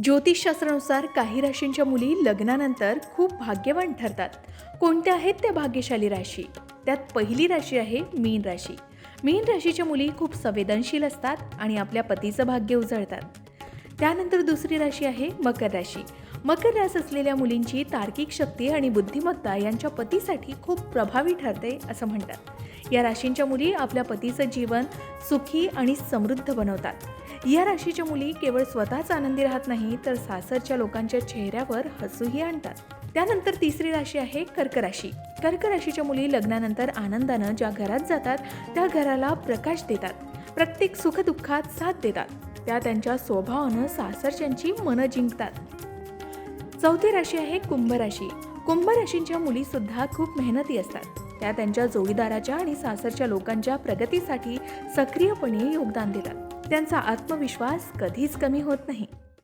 ज्योतिषशास्त्रानुसार काही राशींच्या मुली लग्नानंतर खूप भाग्यवान ठरतात. कोणत्या आहेत त्या भाग्यशाली राशी? त्यात पहिली राशी आहे मीन राशी. मीन राशीच्या मुली खूप संवेदनशील असतात आणि आपल्या पतीचं भाग्य उजळतात. त्यानंतर दुसरी राशी आहे मकर राशी. मकर रास असलेल्या मुलींची तार्किक शक्ती आणि बुद्धिमत्ता यांच्या पतीसाठी खूप प्रभावी ठरते असं म्हणतात. या राशींच्या मुली आपल्या पतीचं जीवन सुखी आणि समृद्ध बनवतात. या राशीच्या मुली केवळ स्वतःच आनंदी राहत नाही तर सासरच्या लोकांच्या चेहऱ्यावर हसूही आणतात. त्यानंतर तिसरी राशी आहे कर्क राशी. कर्क राशीच्या मुली लग्नानंतर आनंदानं ज्या घरात जातात त्या घराला प्रकाश देतात. प्रत्येक सुखदुःखात साथ देतात. त्या त्यांच्या स्वभावानं सासरच्यांची मनं जिंकतात. चौथी राशी आहे कुंभ राशी. कुंभ राशींच्या मुली सुद्धा खूप मेहनती असतात. त्या त्यांच्या जोडीदाराच्या आणि सासरच्या लोकांच्या प्रगतीसाठी सक्रियपणे योगदान देतात. त्यांचा आत्मविश्वास कधीच कमी होत नाही.